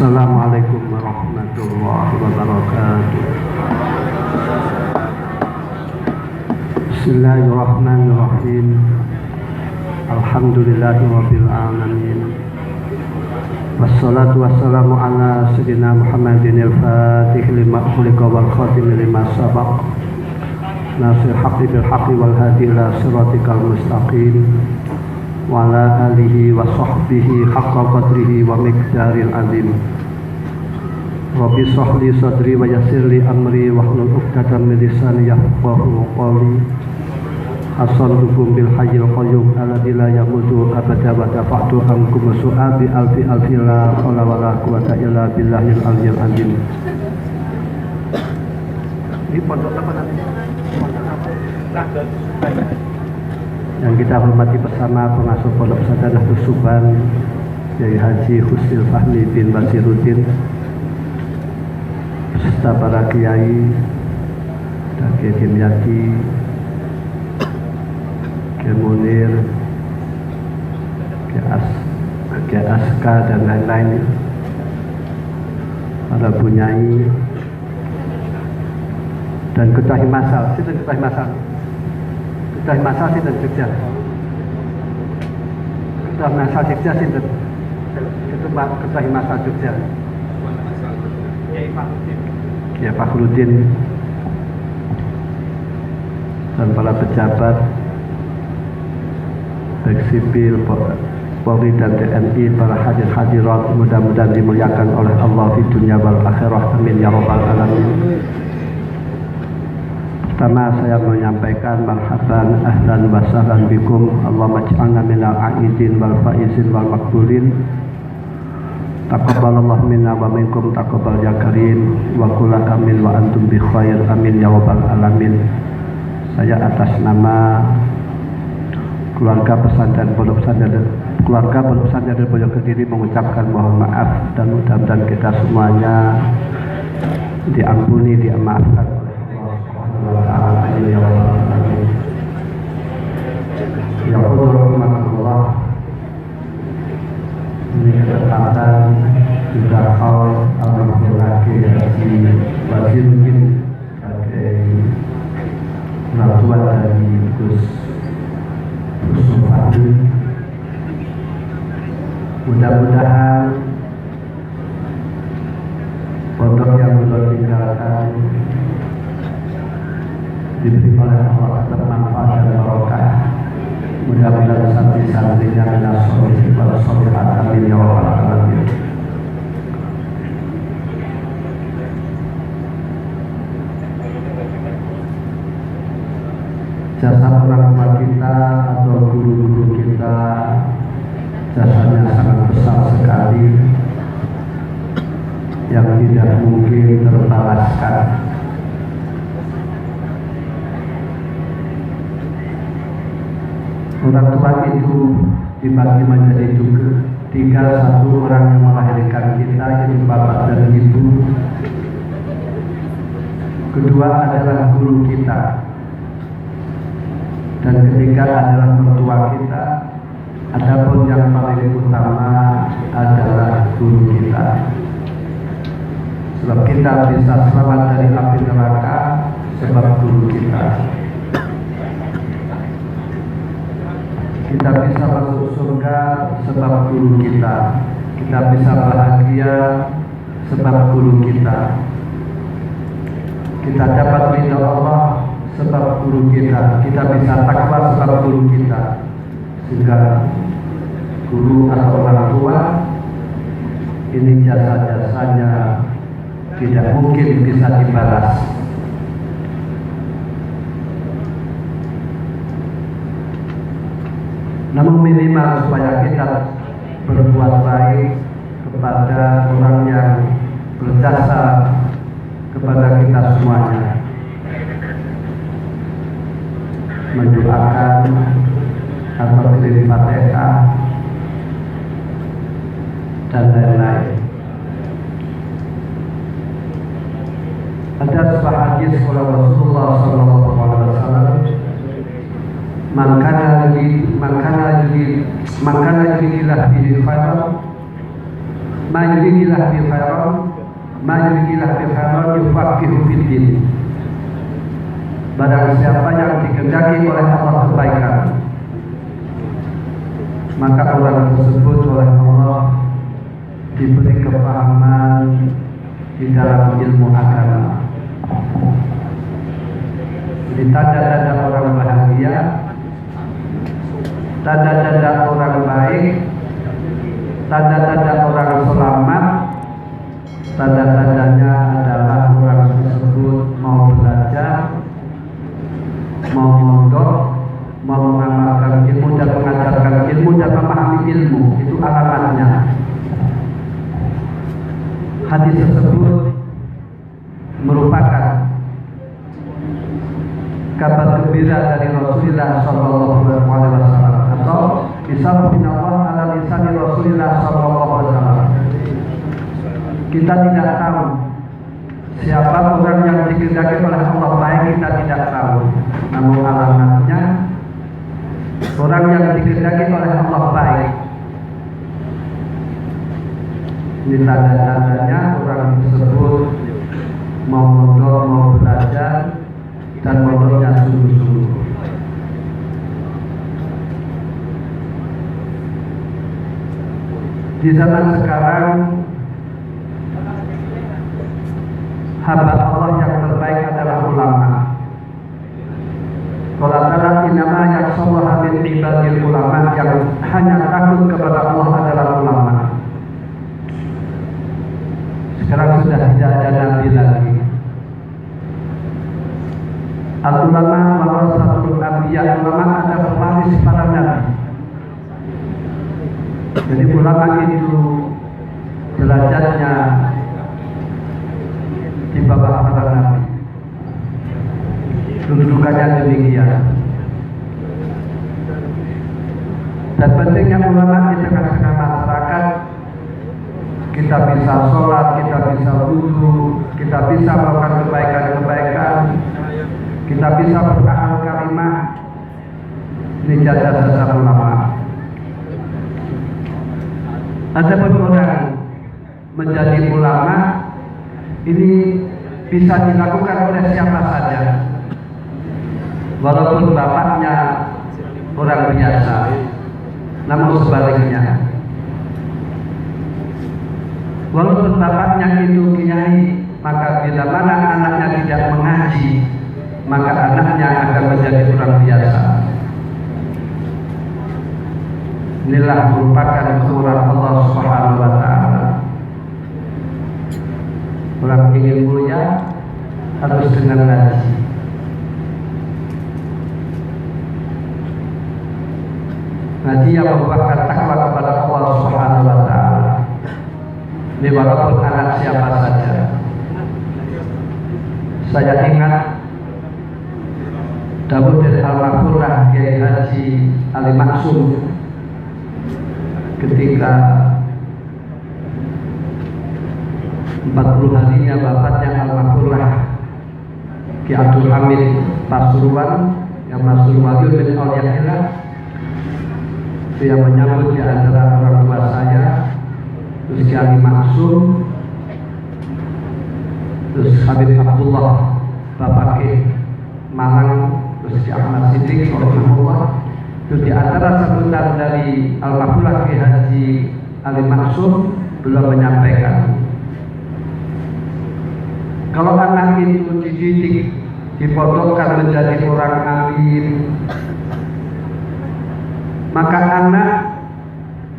Assalamualaikum warahmatullahi wabarakatuh. Bismillahirrahmanirrahim. Alhamdulillahirabbil alamin. Wassalatu wassalamu ala sayyidina Muhammadin al-fatih lima khuliqa wal khatim lima sabaq. Nasir haqqi bil haqqi wal hadi ila siratikal mustaqim. Wa ala alihi wa sahbihi haqqa qadrihi wa miqdaril azim. Rabbi shrah li sadri wa yassir li amri wahlul 'uqdatam min lisani yafqahu qawli. Hasantukum bil hayyil qayyum alladzi la yamutu abada wa dafa'tu ankum su'abi alfi la haula wa la quwwata illa billahil aliyyil azim. Ini pondok apa namanya? Yang kita hormati bersama pengasuh Pondok Pesantren Nahdlatul Subhan Kyai Haji Husnul Fahmi bin Basiruddin beserta para kiai dan Kyai Dimyati, Kyai Munir, Kyai Aska dan lain-lain, para bunyai dan ketua himasal, Ketua Masal sinten Jogja. Ketua Masal Jogja sinten? Ketua Masal Jogja. Ya Fakhruddin dan para pejabat baik sipil, Polri dan TNI, para hadirat mudah-mudahan dimuliakan oleh Allah di dunia wal akhirah. Amin ya rabbal alamin. Pertama saya menyampaikan marhaban ahlan wa sahlan bikum. Allahumma ij'alna minal a'idin wal faizin wal maqbulin. Taqabbalallahu minna wa minkum taqabbal ya karim wa qul amin wa antum bi khair. Amin ya rabbal alamin. Saya atas nama keluarga Pondok Pesantren Pondok Kediri mengucapkan mohon maaf dan mudah-mudahan kita semuanya diampuni, dimaafkan. Ya Allah, ini kesempatan juga kau lagi Basiruddin sebagai peraturan dari Gus Fahmi. Mudah-mudahan pondok yang beliau tinggalkan diberi oleh Allah bermanfaat dan barokah. Mudah-mudahan santri-santrinya adalah soleh wal solehat. Amin ya rabbal alamin. Jasa orang tua kita atau guru-guru kita, jasanya sangat besar sekali yang tidak mungkin terbalaskan. Orang tua itu dibagi menjadi tiga. Satu, orang yang melahirkan kita, yaitu bapak dan ibu. Kedua adalah guru kita, dan ketiga adalah mertua kita. Adapun yang paling utama adalah guru kita. Sebab kita bisa selamat dari api neraka sebab guru kita. Kita bisa masuk surga sebab guru kita. Kita bisa bahagia sebab guru kita. Kita dapat ridha Allah sebab guru kita, kita bisa takwa sebab guru kita, sehingga guru atau orang tua ini jasa-jasanya tidak mungkin bisa dibalas. Namun minimal supaya kita berbuat baik kepada orang yang berjasa kepada kita semuanya, mendoakan atau kirim Fatihah dan lain-lain. Ada sebuah hadis oleh Rasulullah SAW, man kana yuridillah bihi khairan, ma yuridillah bihi khairan yufaqihu fid din. Barang siapa yang dikehendaki oleh Allah kebaikan, maka orang tersebut oleh Allah diberi kepahaman di dalam ilmu agama. Jadi tanda-tanda orang bahagia, tanda-tanda orang baik, tanda-tanda orang selamat, tanda-tandanya adalah orang tersebut mau belajar, mau mondok, mau mengamalkan ilmu dan mengajarkan ilmu dan memahami ilmu. Itu alamatnya. Hadis tersebut merupakan kabar gembira dari Rasulullah SAW, atau Isarafin Allah ala lisani Rasulullah SAW. Kita tidak tahu siapa orang yang dikehendaki oleh Allah baik, kita tidak tahu. Namun alamatnya orang yang dikehendaki oleh Allah baik. Ini tanda-tandanya orang tersebut mau mondok, mau belajar, dan mondoknya sungguh-sungguh. Di zaman sekarang, hamba Allah yang terbaik adalah ulama. Kalau adalah inama yakhshallaha min ibadil ulama, yang hanya takut kepada Allah adalah ulama. Sekarang sudah tidak ada nabi lagi. Al-ulama warasatul anbiya, ulama ada pewaris para nabi. Jadi ulama itu derajatnya di bawah para nabi. Kedudukannya demikian. Dan pentingnya ulama di tengah-tengah masyarakat. Kita bisa sholat, kita bisa wudu, kita bisa melakukan kebaikan-kebaikan, kita bisa berakal karimah. Ini jasa-jasa ulama. Adapun orang menjadi ulama ini bisa dilakukan oleh siapa saja, walaupun bapaknya orang biasa. Namun sebaliknya, walaupun bapaknya itu kiai, maka bila mana anaknya tidak mengaji, maka anaknya akan menjadi orang biasa. Inilah merupakan kemuliaan Allah Subhanahu wa Ta'ala. Orang ingin mulia harus dengan ngaji. Ngaji yang membuahkan takwa kepada Allah Subhanahu wa Ta'ala. Ini walaupun anak siapa saja. Saya ingat dawuh dari Al-Maghfurah Kiai Haji Ali Maksum ketika 40 harinya wafatnya Al-Maghfurah Ki Abdul Hamid Pasuruan, yang masyhur wali bin Auliyaillah, itu yang menyambut di antara orang tua saya, terus Ki Ali Maksum, terus Habib Abdullah Bapak Ki Malang, terus Ki Ahmad Siddiq rahimahullah. Itu di antara sambutan dari Al-Maghfurah Ki Haji Ali Maksum, beliau menyampaikan, kalau anak itu dididik dipondokkan menjadi orang alim, maka anak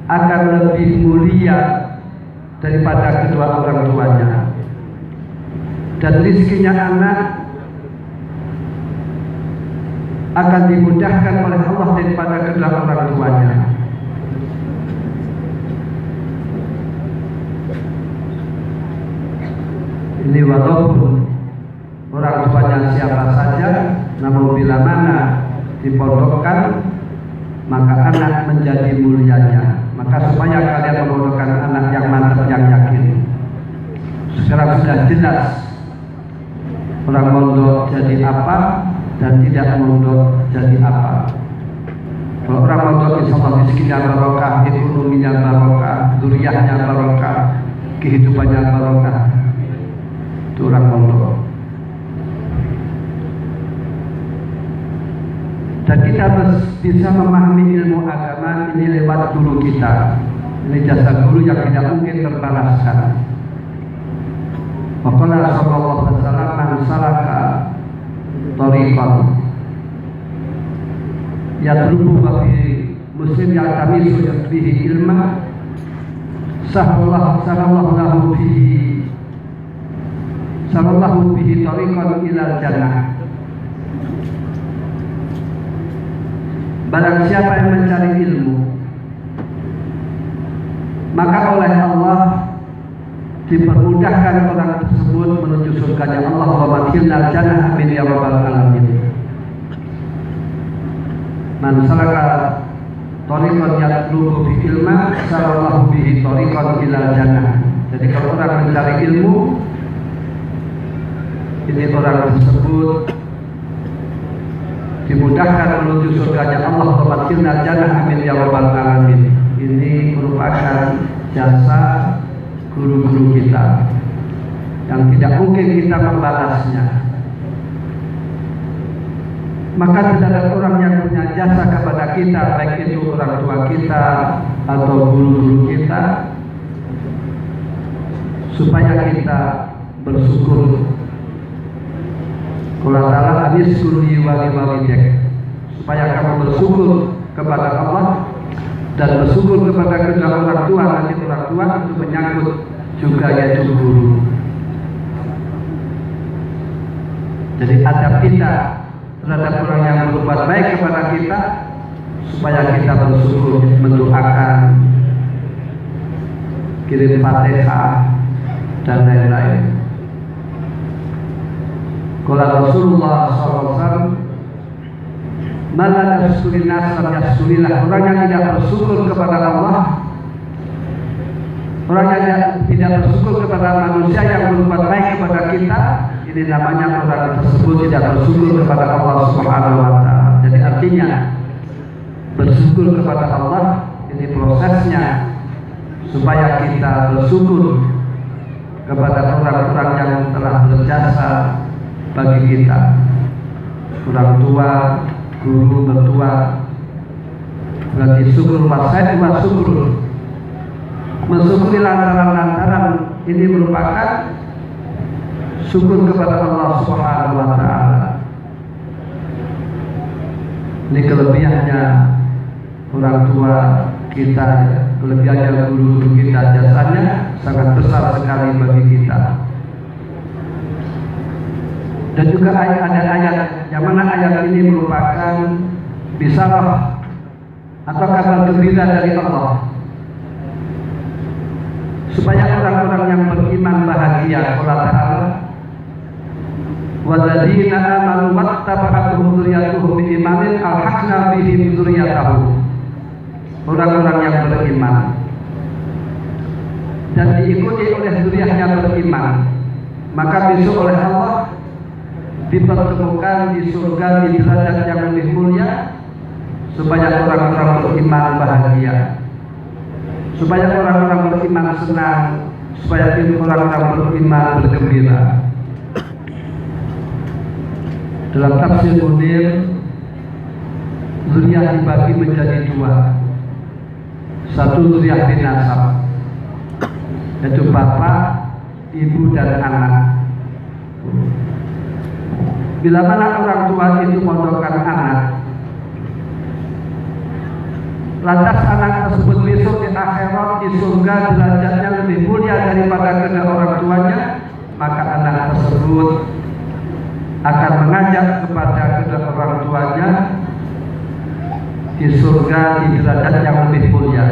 akan lebih mulia daripada kedua orang tuanya, dan rizkinya anak akan dimudahkan oleh Allah daripada kedua orang tuanya. Ini walaupun orang tuanya siapa saja, namun bila mana dipondokkan, maka anak menjadi mulianya. Maka supaya kalian memondokkan anak yang mantap, yang yakin. Sekarang sudah jelas orang mondok jadi apa dan tidak mondok jadi apa. Kalau orang mondok insya Allah rezekinya barokah, ekonominya barokah, dzurriyyahnya barokah, kehidupannya barokah. Itu orang mondok. Dan kita bisa memahami ilmu agama ini lewat guru kita. Ini jasa guru yang tidak mungkin terbalaskan. Maka sallallahu alaihi wasallam man salaka tariqan yatlubu fi muslim ya'tamisu bihi ilma sallallahu bihi tariqan ila jannah. Barang siapa yang mencari ilmu, maka oleh Allah dipermudahkan orang tersebut menuju surganya Allah. Wa madkhilnal jannah, amin ya rabbal alamin. Man salaka tariqan yatlubu bi ilma sallallahu bihi tariqan ilal jannah. Jadi kalau orang mencari ilmu, ini orang tersebut dimudahkan menuju surganya Allah. Wa madkhilnal jannah, amin ya rabbal alamin. Ini merupakan jasa guru-guru kita yang tidak mungkin kita membalasnya. Maka tidak ada orang yang punya jasa kepada kita, baik itu orang tua kita atau guru-guru kita, supaya kita bersyukur. Allah Ta'ala aniskuri wali-wali, supaya kamu bersyukur kepada Allah dan bersyukur kepada kedua orang tua. Nanti orang tua itu menyangkut juga yaitu guru. Jadi adab kita terhadap orang yang berbuat baik kepada kita, supaya kita bersyukur, mendoakan, kirim Fatihah dan lain-lain. Kalau Rasulullah SAW, malah yaskurin nas lam yaskurillah. Orang yang tidak bersyukur kepada Allah, orang yang tidak bersyukur kepada manusia yang berbuat baik kepada kita, ini namanya orang tersebut tidak bersyukur kepada Allah Subhanahu wa Ta'ala. Jadi artinya bersyukur kepada Allah ini prosesnya supaya kita bersyukur kepada orang-orang yang telah berjasa bagi kita, orang tua, guru, mertua. Berarti syukur wasai wa syukur. Mensyukuri lantaran ini merupakan syukur kepada Allah Subhanahu wa Ta'ala. Ini kelebihannya orang tua kita, kelebihannya guru kita, jasanya sangat besar sekali bagi kita. Dan juga ada ayat yang mana ayat ini merupakan bisyarah atau kabar gembira dari Allah, supaya orang-orang yang beriman bahagia. Allah Ta'ala, walladzina amanu wattaba'atuhum dzurriyyatuhum biimanin alhaqna bihim dzurriyyatahum. Orang-orang yang beriman dan diikuti oleh dzurriyyahnya beriman, maka besok oleh Allah dipertemukan di surga di derajat yang lebih mulia, supaya orang-orang beriman bahagia, supaya orang-orang beriman senang, supaya orang-orang beriman bergembira. Dalam tafsir Munir, dzurriyyah dibagi menjadi dua. Satu dzurriyyah bin nasab, yaitu bapak, ibu dan anak. Bila mana orang tua itu mondokkan anak, lantas anak tersebut besok di akhirat di surga derajatnya lebih mulia daripada kedua orang tuanya, maka anak tersebut akan mengajak kepada kedua orang tuanya di surga di derajat yang lebih mulia.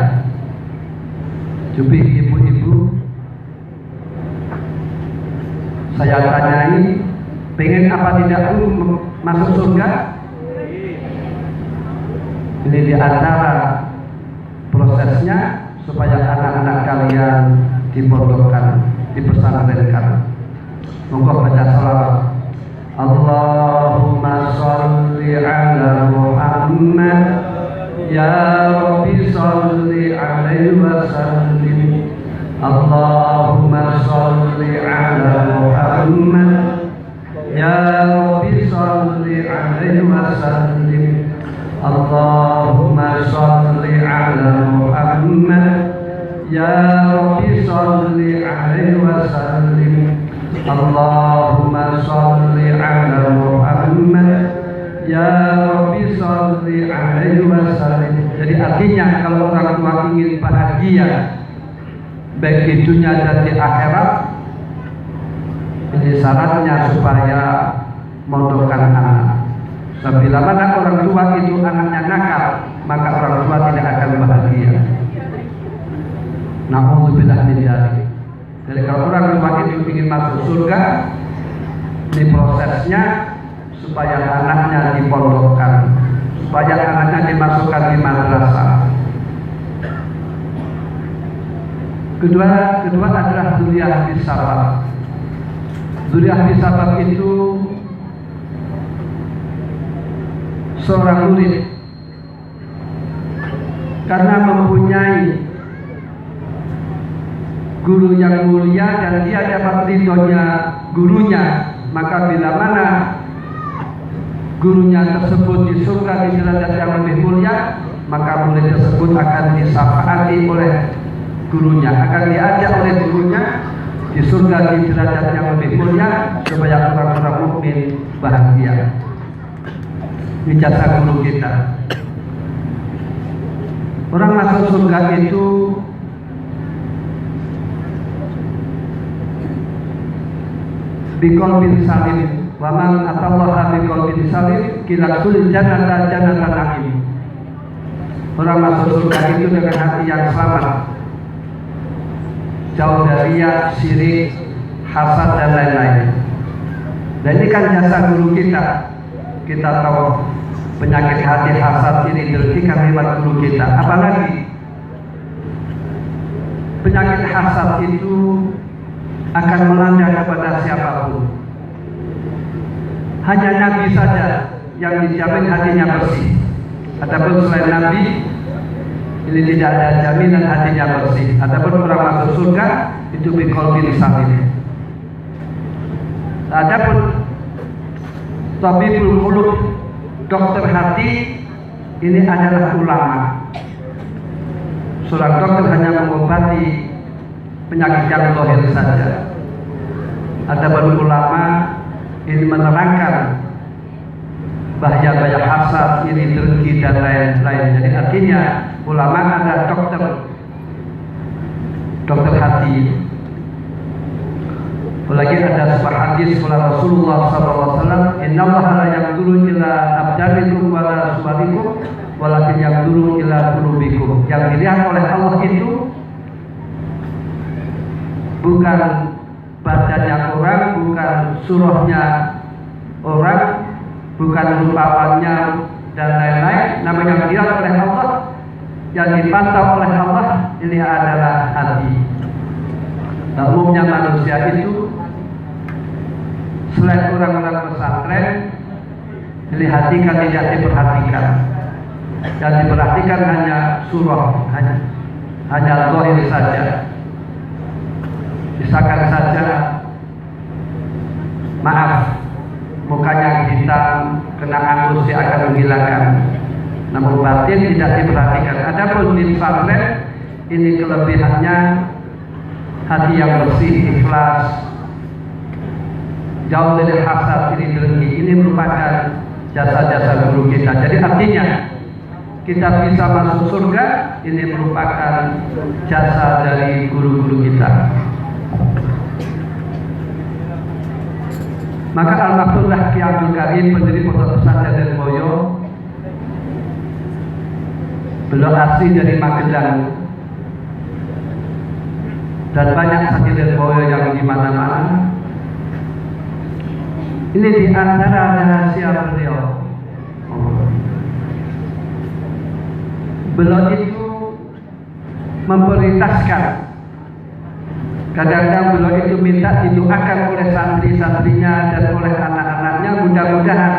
Jadi ibu-ibu, saya tanyai, pengen apa tidak dulu masuk surga? Ini di antara prosesnya supaya anak-anak kalian dipondokkan, dipesantrenkan. Monggo baca salawat. Allahumma sholli ala Muhammad ya Rabbi sholli alaihi wa sallim. Allahumma sholli ala Muhammad ya Rabbi sholli alaihi wa sallim. Allahumma sholli ala Muhammad ya Rabbi sholli alaihi wa sallim. Allahumma sholli ala Muhammad ya Rabbi sholli alaihi wa sallim. Jadi artinya kalau orang tua ingin bahagia baik di dunia dan di akhirat, ini syaratnya supaya mondokkan anak. Bila mana orang tua itu anaknya nakal, maka orang tua tidak akan bahagia. Na'udzubillah min dzalik. Jadi kalau orang tua itu ingin masuk surga, ini prosesnya supaya anaknya dipondokkan, supaya anaknya dimasukkan di madrasah. Kedua adalah dzurriyyah bisabab. Dzurriyyah bisabab itu seorang murid karena mempunyai guru yang mulia dan dia dapat ridhonya gurunya, maka bila mana gurunya tersebut di surga di derajat yang lebih mulia, maka murid tersebut akan disafaati oleh gurunya, akan diajak oleh gurunya di surga di derajat yang lebih mulia supaya orang-orang mukmin bahagia. Ini jasa guru kita. Orang masuk surga itu biqalbin salim, wa man atallaha biqalbin salim kilakul jannata jannatan na'im. Orang masuk surga itu dengan hati yang selamat, jauh dari riya, syirik, hasad dan lain-lain. Dan ini kan jasa guru kita. Kita tahu penyakit hati hasad ini dihentikan lewat guru kita. Apalagi penyakit hasad itu akan melanda kepada siapapun. Hanya Nabi saja yang dijamin hatinya bersih. Adapun selain Nabi, ini tidak ada jaminan hatinya bersih. Adapun orang masuk surga itu biqalbin salim. Adapun tabibul qulub, dokter hati, ini adalah ulama. Seorang dokter hanya mengobati penyakit yang zahir saja. Adapun ulama ini menerangkan bahaya-bahaya hasad, iri, dengki dan lain-lain. Jadi artinya ulama adalah dokter hati. Apalagi ada sebuah hadis oleh Rasulullah SAW, Innallaha la yanzuru ila abdanikum wa la suwarikum walakin yanzuru ila qulubikum. Yang dilihat oleh Allah itu bukan badannya orang, bukan surahnya orang, bukan rupawannya dan lain-lain. Namun yang dilihat oleh Allah, yang dipantau oleh Allah, ini adalah hati. Nah, umumnya manusia itu selain orang-orang pesantren, ini hati kan tidak diperhatikan. Yang diperhatikan hanya surah, hanya zahir saja. Misalkan saja, maaf, mukanya hitam, kena anggur dia akan menghilangkan. Namun batin tidak diperhatikan. Adapun di pesantren, ini kelebihannya hati yang bersih, ikhlas, jauh dari hasad, iri dengki. Ini merupakan jasa-jasa guru kita. Jadi artinya kita bisa masuk surga, ini merupakan jasa dari guru-guru kita. Maka Al-Makturlah Ki Abdul Karim, pendiri Pondok Pesantren Lirboyo, beliau asli dari Magelang dan banyak santri Lirboyo yang di mana-mana. Ini di antara rahasia beliau. Beliau itu memprioritaskan. Kadang-kadang beliau itu minta didoakan oleh santri-santrinya dan oleh anak-anaknya. Mudah-mudahan,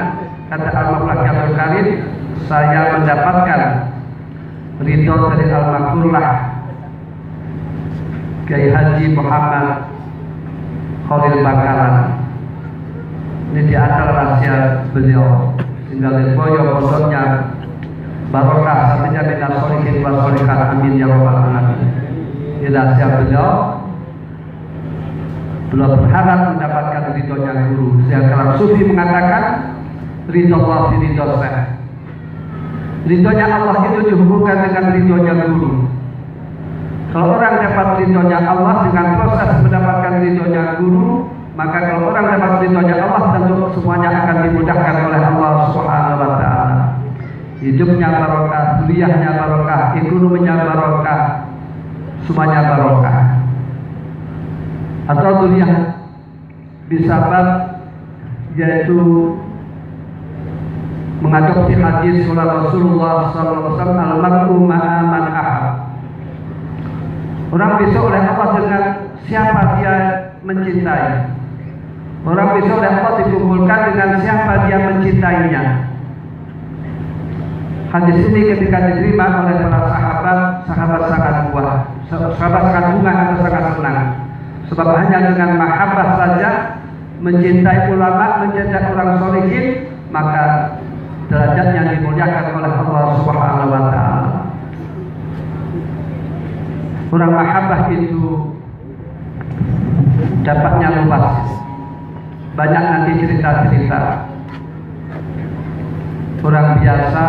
kata Al-Makturlah Abdul Karim, saya mendapatkan ridho dari Al-Makturlah Kiai Haji Muhammad Khalil Bangkalan. Ini di antara rahasia beliau. Sehingga Lirboyo pondoknya barokah, santrinya minal sholihin wal sholihat, amin ya rabbal alamin. Ini rahasia beliau. Beliau berharap mendapatkan ridhonya guru. Sehingga kalau sufi mengatakan ridho Allah fi ridho syekh. Ridhonya Allah itu dihubungkan dengan ridhonya guru. Kalau orang dapat ridhonya Allah dengan proses mendapatkan ridhonya guru, maka kalau orang dapat ridhonya Allah, tentu semuanya akan dimudahkan oleh Allah Subhanahu wa Ta'ala. Hidupnya barokah, kuliahnya barokah, ekonominya barokah, semuanya barokah. Atau kuliah bisa yaitu mengadopsi hadis Rasulullah SAW, al-mar'u ma'a man ahab. Orang besok oleh Allah dengan siapa dia mencintai. Orang besok oleh Allah dikumpulkan dengan siapa dia mencintainya. Hadis ini ketika diterima oleh para sahabat sangat buah, sahabat sangat bunga atau sangat senang. Sebab hanya dengan mahabbah saja, mencintai ulama, mencintai orang sholihin, maka derajatnya dimuliakan oleh Allah Subhanahu wa Ta'ala. Orang mahabbah itu dapatnya luas. Banyak nanti cerita-cerita. Orang biasa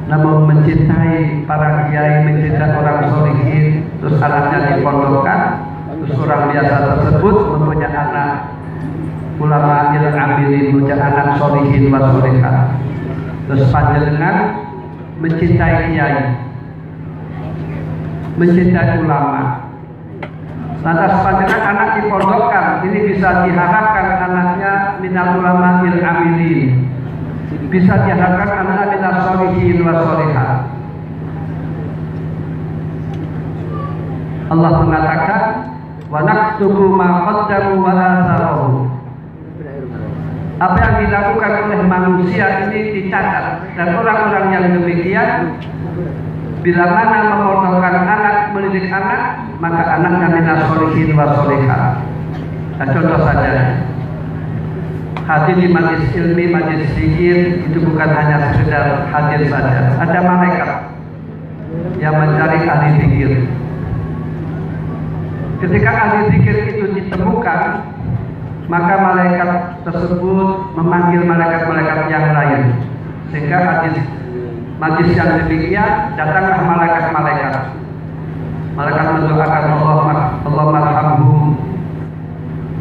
namun mencintai para kiai, mencintai orang sholihin, terus anaknya dipondokkan, terus orang biasa tersebut mempunyai anak ulama il-amilin, mempunyai anak sholihin wa sholihat. Terus panjenengan mencintai kiai, mencintai ulama. Lantas panjenengan anak dipondokkan, ini bisa diharapkan anaknya minal ulama il-amilin, bisa diharapkan anak minal sholihin wa sholihat. Allah mengatakan wa naktubu ma qaddamu wa atharuhu. Apa yang dilakukan oleh manusia ini dicatat, dan orang-orang yang demikian bila mana memondokkan anak, mendidik anak, maka anaknya minal sholihin wa sholihat. Nah, contoh saja, hadir di majlis ilmi, majlis zikir itu bukan hanya sekedar hadir saja. Ada malaikat yang mencari ahli zikir. Ketika ahli zikir itu ditemukan, maka malaikat tersebut memanggil malaikat-malaikat yang lain, sehingga hadis majlis yang demikian datanglah malaikat-malaikat. Malaikat mendoakan Allah marhamhum.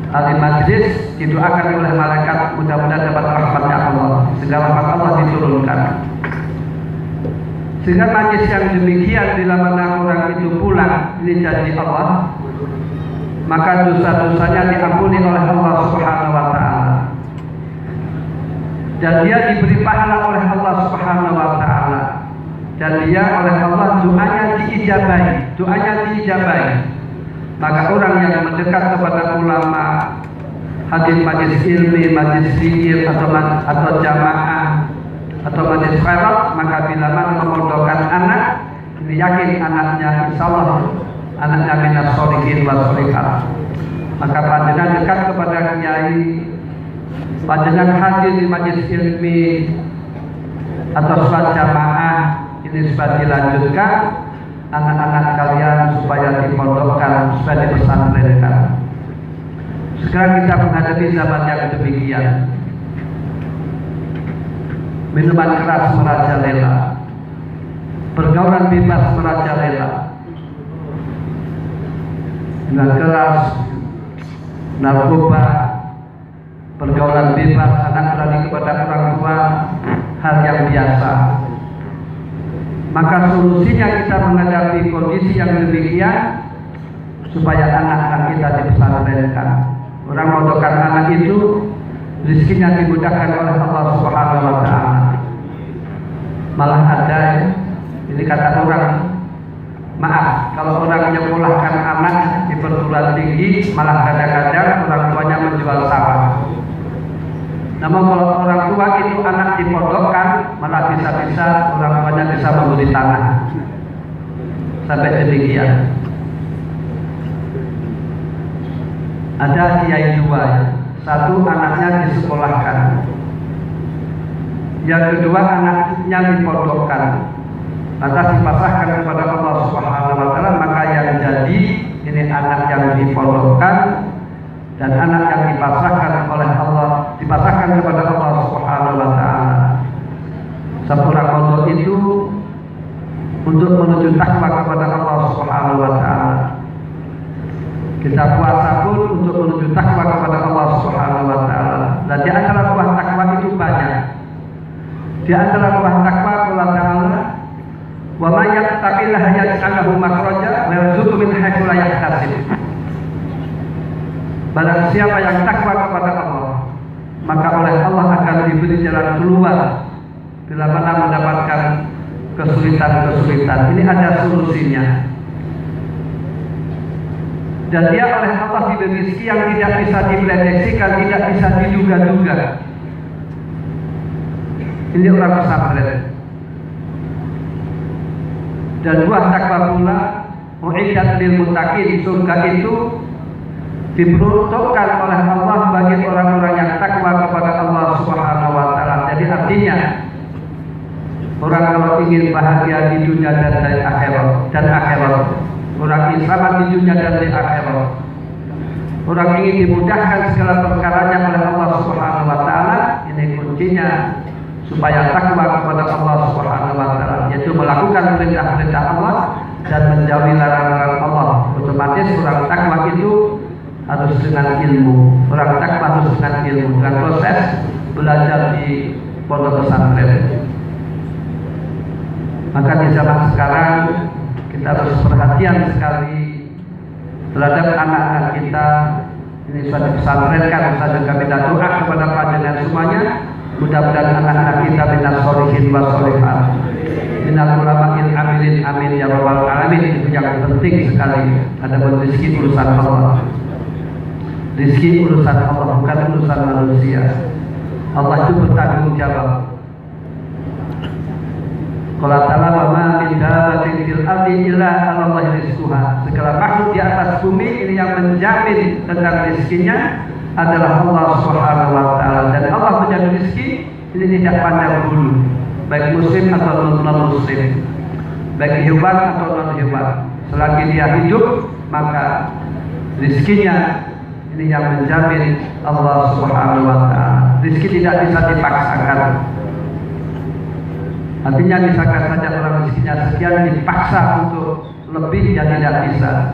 Ahli majlis didoakan oleh malaikat, mudah-mudahan dapat rahmatnya Allah, sehingga rahmat Allah diturunkan. Sehingga majlis yang demikian bila mana orang itu pulang, ini janji Allah, maka dosa-dosanya diampuni oleh Allah Subhanahu wa Ta'ala, dan dia diberi pahala oleh Allah Subhanahu wa Ta'ala, dan dia oleh Allah doanya diijabahi. Maka orang yang mendekat kepada ulama, hadir majlis ilmi, majlis zikir atau jamaah atau majlis khairat, maka bila mana memondokkan anak, ini yakin anaknya insyaallah anaknya minas sholihin wal sholihat. Maka panjenengan dekat kepada kiai, panjenengan hadir di majlis ilmi atau sholat jamaah, ini supaya dilanjutkan anak-anak kalian supaya dipondokkan, supaya dipesantrenkan, Sekarang kita menghadapi zaman yang demikian. Minuman keras merajalela, pergaulan bebas merajalela, minuman keras, narkoba, pergaulan bebas, anak berani kepada orang tua, hal yang biasa. Maka solusinya kita menghadapi kondisi yang demikian supaya anak-anak kita dipesantrenkan. Orang mondokkan anak itu rezekinya dimudahkan oleh Allah Subhanahu wa Ta'ala. Malah ada, ini kata orang, maaf, kalau orang menyekolahkan anak di perguruan tinggi, malah kadang-kadang orang tuanya menjual sawah. Namun kalau orang tua itu anak dipondokkan, malah bisa-bisa orang tuanya bisa membeli tanah. Sampai demikian. Ada kiai dua, satu anaknya disekolahkan, yang kedua anaknya dipondokkan, lantas dipasrahkan kepada Allah Subhanahu wa Ta'ala. Maka yang jadi ini anak yang dipondokkan dan anak yang dipasrahkan oleh Allah, dipasrahkan kepada Allah Subhanahu wa Ta'ala. Seorang pondok itu untuk menuju takwa kepada Allah Subhanahu wa Ta'ala. Kita puasa pun untuk menuju takwa kepada Allah Subhanahu wa Ta'ala. Dan di antara buah takwa itu banyak. Di antara buah takwa Allah Ta'ala, wa may yattaqillaha yaj'al lahu makhraja wa yarzuqhu min haitsu la yahtasib. Barang siapa yang takwa kepada Allah, maka oleh Allah akan diberi jalan keluar bila mana mendapatkan kesulitan-kesulitan. Ini ada solusinya. Dan dia oleh Allah diberi rezeki yang tidak bisa diprediksikan, tidak bisa diduga-duga. Ini orang pesantren. Dan buah takwa pula, mu'iddat lil muttaqin, surga itu diperuntukkan oleh Allah bagi orang-orang yang takwa kepada Allah Subhanahu wa Ta'ala. Jadi artinya orang kalau ingin bahagia di dunia dan di akhirat, orang ingin selamat di dunia dan di akhirat, orang ingin dimudahkan segala perkaranya oleh Allah Subhanahu wa Ta'ala, ini kuncinya supaya takwa kepada Allah Subhanahu wa Ta'ala, yaitu melakukan perintah-perintah Allah dan menjauhi larangan Allah. Otomatis orang takwa itu harus dengan ilmu. Orang takwa harus dengan ilmu, dengan proses belajar di pondok pesantren. Maka di zaman sekarang kita harus perhatian sekali terhadap anak-anak kita. Ini sudah disantrenkan, saja kami doa kepada panjenengan semuanya. Mudah-mudahan anak-anak kita minal sholihin wa sholihat, minal ulama'il amilin, amin ya rabbal alamin. Itu yang penting sekali. Ada rezeki urusan Allah. Rezeki urusan Allah, bukan urusan manusia. Allah itu bertanggung jawab. Qala ta'ala wa ma min dabbatin fil ardi illa 'ala Allahi rizquha. Segala makhluk di atas bumi ini yang menjamin tentang rezekinya adalah Allah Subhanahu wa Ta'ala. Dan Allah menjamin rezeki ini tidak pandang bulu, baik muslim atau non-muslim, baik hewan atau non-hewan. Selagi dia hidup, maka rezekinya ini yang menjamin Allah Subhanahu wa Ta'ala. Rezeki tidak bisa dipaksakan. Artinya misalkan saja orang rezekinya sekian dipaksa untuk lebih, ya tidak bisa.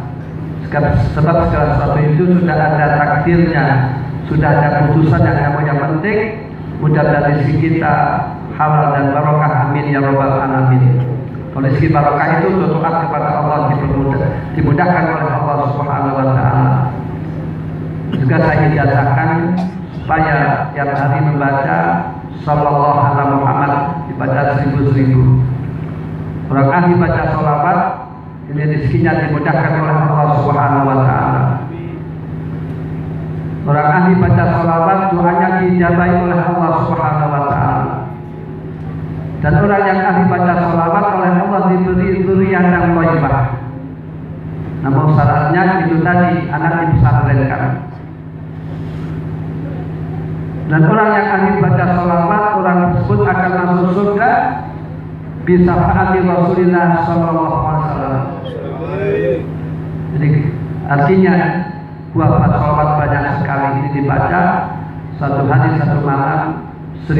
Sebab segala sesuatu itu sudah ada takdirnya, sudah ada putusan yang penting. Mudah-mudahan rezeki kita halal dan barokah, amin ya rabbal alamin. Kalau rezeki barokah itu taat kepada Allah dimudahkan oleh Allah Subhanahu wa Ta'ala. Juga saya ijazahkan supaya tiap hari membaca Sallallahu alaihi Muhammad, dibaca 1000. Orang ahli baca sholawat ini rezekinya dimudahkan oleh Allah Subhanahu wa Ta'ala. Orang ahli baca sholawat doanya dijabahi oleh Allah Subhanahu wa Ta'ala. Dan orang yang ahli baca sholawat oleh Allah diberi dzurriyyah yang thayyibah. Namun syaratnya itu tadi, anak dipesantrenkan. Dan orang yang ahli baca sholawat, orang tersebut akan masuk surga bisa faati Rasulullah Sallallahu Alaihi Wasallam. Jadi artinya wafat salawat banyak sekali ini dibaca satu hari satu malam 1000.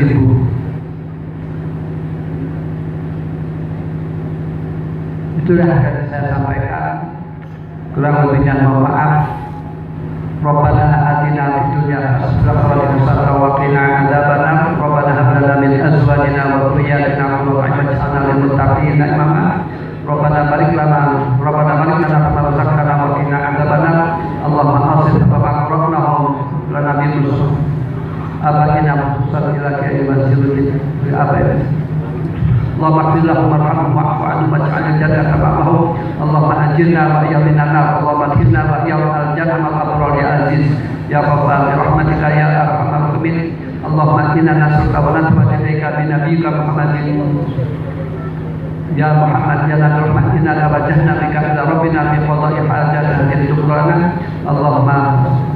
Itulah yang saya sampaikan. Kurang lebihnya mohon maaf. Rabbana atina fid dunya hasanah wa qina adzabannar. Rabbana hab lana min azwajina wa dhurriyyatina qurrata a'yun waj'alna lil muttaqina imama. Rabbana barik lana kama razaqtana wa qina adzabannar. Allahumma asil sababa qarrabnahum lana bi musuh. Abatina mususan ila kiai masjidil abaid. Allahumma qil lahum warhamhum wa'fu anhum waj'al jannata ma'ahum. Allahumma ajirna wa iyyamin nar. Allahumma qilna wa iyyal jannah al-abrar ya aziz ya rabbal rahmatika ya arhamar rahimin. Allahumma inna nas'aluka wa natawajjaluka bi nabiyyika Muhammadin ya Muhammad ya Nabi Rahmat inna wajjahna bika ila rabbina fi qada'i hajatina tuqrana. Allahumma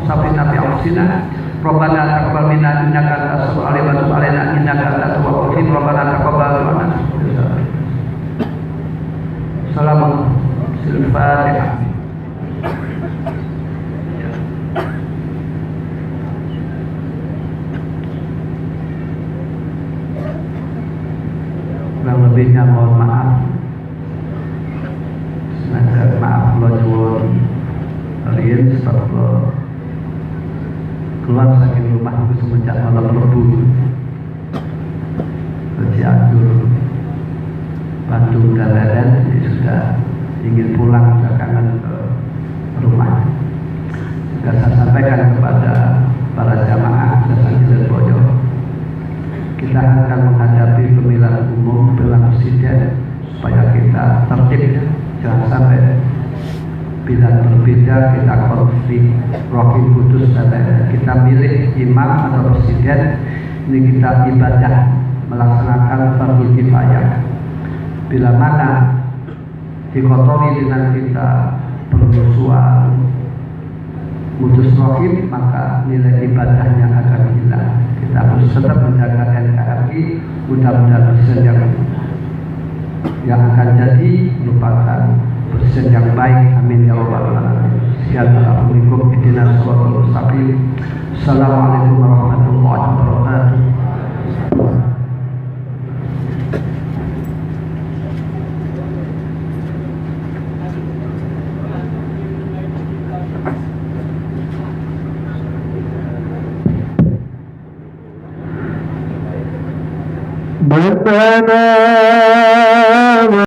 safina fi anfusina. Rabbana taqabbal minna innaka antas samiul alim wa tub alaina innaka antat tawwabur rahim. Rabbana taqabbal minna. Salamun Al-Fatihah. Kurang lebihnya mohon maaf. Semoga maaf kula nyuwun riyen sebab keluar saking rumah itu semenjak malam Rebu ke Cianjur, Bandung dan lain-lain, jadi sudah ingin pulang, sudah kangen ke rumah. Juga saya sampaikan kepada para jamaah Sasangi dan Boyo, kita akan menghadapi pemilihan umum, pemilihan presiden, supaya kita tertib, jangan sampai bila berbeda kita konflik rohim kudus dan lain-lain. Kita milih imam atau presiden, ini kita ibadah melaksanakan fardhu kifayah. Bila mana dikotori dengan kita permusuhan mutus rohim, maka nilai ibadahnya akan hilang. Kita harus tetap menjaga NKRI. Mudah-mudahan presiden yang akan jadi merupakan presiden yang baik. Amin ya rabbal alamin. Assalamualaikum warahmatullahi wabarakatuh. Assalamualaikum warahmatullahi wabarakatuh. Bersama